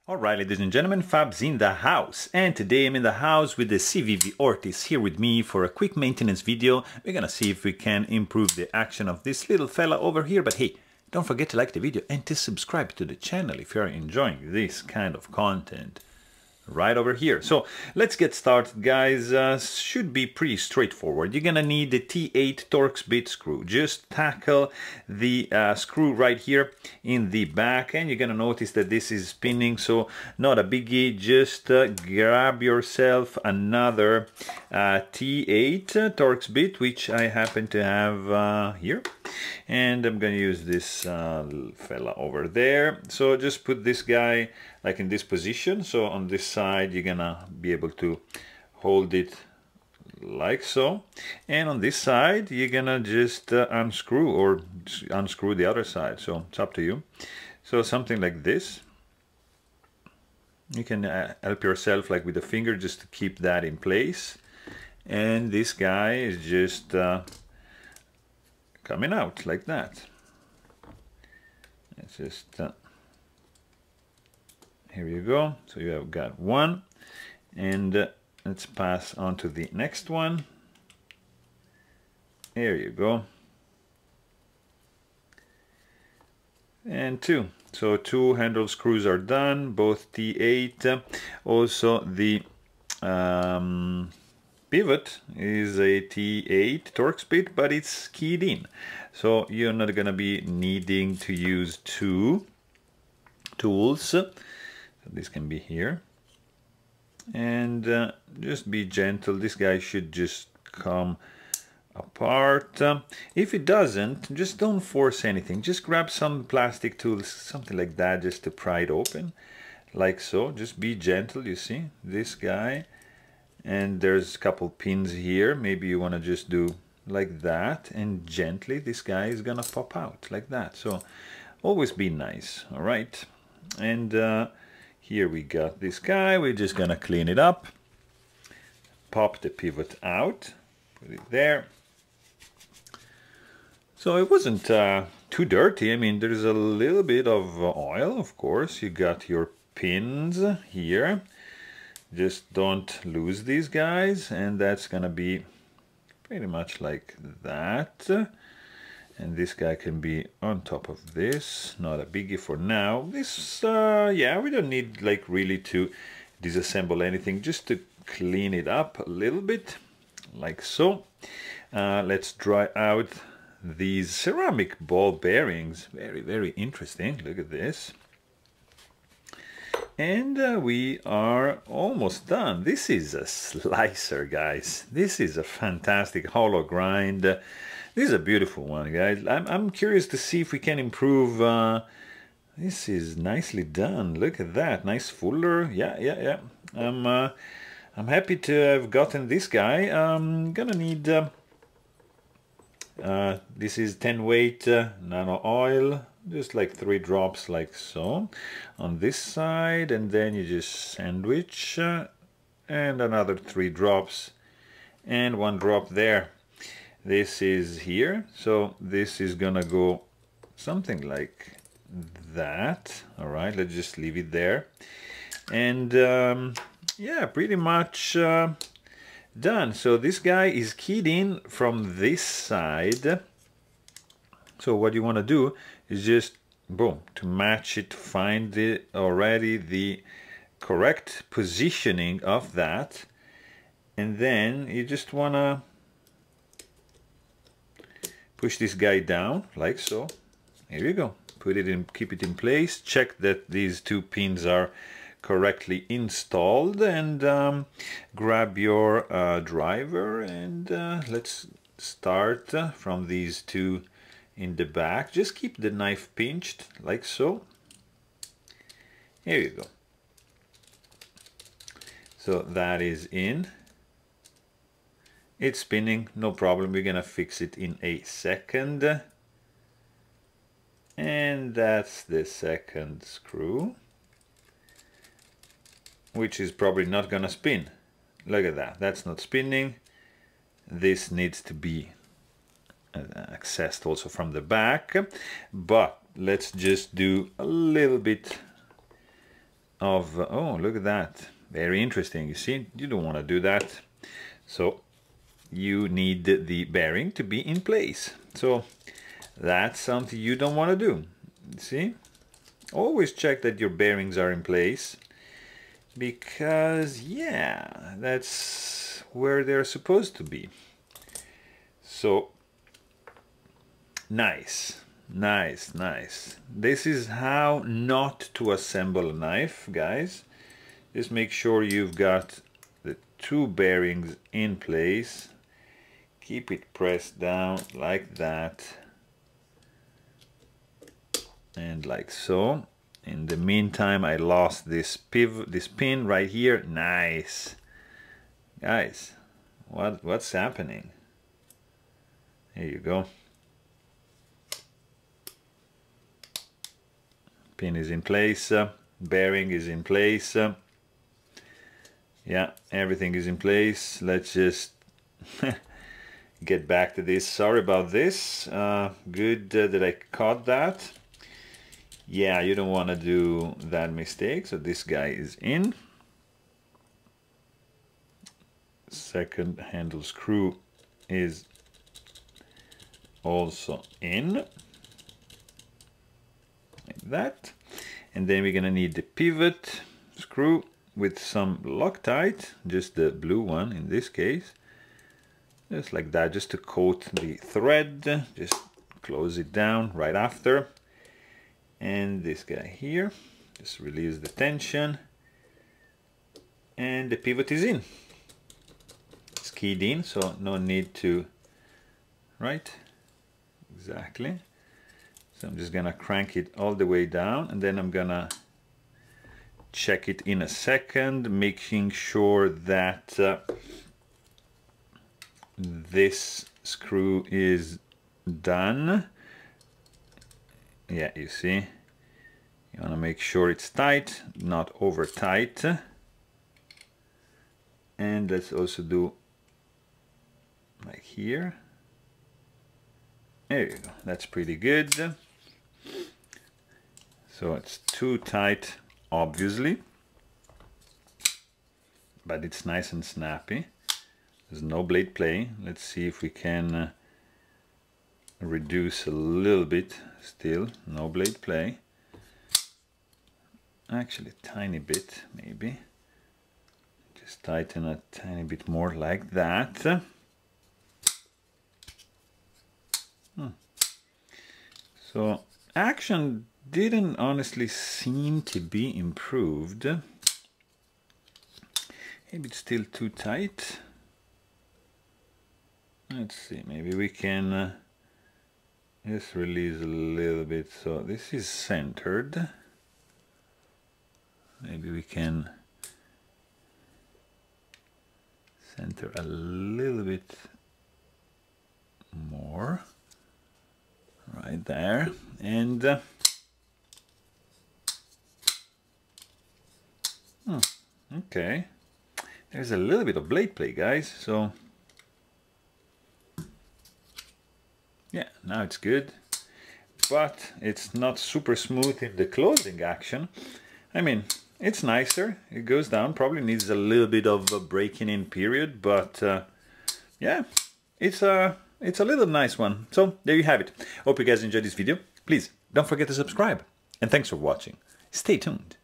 Alright, ladies and gentlemen, Fab's in the house, and today I'm in the house with the Civivi Ortis here with me for a quick maintenance video. We're gonna see if we can improve the action of this little fella over here, but hey, don't forget to like the video and to subscribe to the channel if you're enjoying this kind of content. Right over here. So let's get started, guys. Should be pretty straightforward. You're gonna need the T8 Torx bit screw. Just tackle the screw right here in the back, and you're gonna notice that this is spinning, so not a biggie. Just grab yourself another T8 Torx bit, which I happen to have here, and I'm gonna use this fella over there. So just put this guy like in this position, so on this side you're gonna be able to hold it like so, and on this side you're gonna just unscrew or unscrew the other side, so it's up to you. So something like this. You can help yourself like with the finger just to keep that in place, and this guy is just coming out like that. It's just here you go. So you have got one, and let's pass on to the next one. There you go. And two. So two handle screws are done, both T8. Also the pivot is a T8 Torx bit, but it's keyed in. So you're not gonna be needing to use two tools. So this can be here, and just be gentle. This guy should just come apart. If it doesn't, just don't force anything. Just grab some plastic tools, something like that, just to pry it open, like so. Just be gentle. You see this guy, and there's a couple pins here. Maybe you want to just do like that, and gently this guy is gonna pop out like that. So always be nice. All right, and here we got this guy. We're just gonna clean it up, pop the pivot out, put it there. So it wasn't too dirty. I mean, there's a little bit of oil, of course. You got your pins here. Just don't lose these guys, and that's gonna be pretty much like that. And this guy can be on top of this, not a biggie for now. This, yeah, we don't need like really to disassemble anything, just to clean it up a little bit, like so. Let's dry out these ceramic ball bearings. Very, very interesting. Look at this. And we are almost done. This is a slicer, guys. This is a fantastic hollow grind. This is a beautiful one, guys. I'm curious to see if we can improve. This is nicely done. Look at that, nice fuller. Yeah. I'm happy to have gotten this guy. I'm gonna need. This is 10 weight nano oil, just like 3 drops, like so, on this side, and then you just sandwich, and another 3 drops, and 1 drop there. This is here, so this is gonna go something like that. All right, let's just leave it there, and yeah, pretty much done. So this guy is keyed in from this side. So what you want to do is just boom, to match it, find already the correct positioning of that, and then you just want to push this guy down like so. Here you go. Put it in, keep it in place. Check that these 2 pins are correctly installed, and grab your driver, and let's start from these 2 in the back. Just keep the knife pinched like so. Here you go. So that is in. It's spinning, no problem. We're gonna fix it in a second. And that's the second screw, which is probably not gonna spin. Look at that, that's not spinning. This needs to be accessed also from the back, but let's just do a little bit of, oh, look at that. Very interesting. You see, you don't want to do that. So you need the bearing to be in place. So that's something you don't want to do. See? Always check that your bearings are in place, because yeah, that's where they're supposed to be. So nice, nice, nice. This is how not to assemble a knife, guys. Just make sure you've got the two bearings in place. Keep it pressed down like that. And like so. In the meantime, I lost this pin right here. Nice. Guys, what's happening? Here you go. Pin is in place, bearing is in place. Yeah, everything is in place. Let's just get back to this. Sorry about this. Good that I caught that. Yeah, you don't want to do that mistake. So this guy is in. Second handle screw is also in. Like that. And then we're gonna need the pivot screw with some Loctite, just the blue one in this case. Just like that, just to coat the thread. Just close it down right after. And this guy here, just release the tension, and the pivot is in. It's keyed in, so no need to, right? Exactly. So I'm just gonna crank it all the way down, and then I'm gonna check it in a second, making sure that this screw is done. Yeah, you see, you want to make sure it's tight, not over tight. And let's also do like here. There you go, that's pretty good. So it's too tight, obviously, but it's nice and snappy. There's no blade play. Let's see if we can reduce a little bit. Still no blade play, actually a tiny bit, maybe just tighten a tiny bit more like that. So action didn't honestly seem to be improved. Maybe it's still too tight. Let's see, maybe we can just release a little bit, so this is centered. Maybe we can center a little bit more right there, and okay, there's a little bit of blade play, guys, so yeah, now it's good, but it's not super smooth in the closing action. I mean, it's nicer, it goes down, probably needs a little bit of a breaking in period, but yeah, it's a little nice one. So there you have it. Hope you guys enjoyed this video. Please don't forget to subscribe, and thanks for watching. Stay tuned.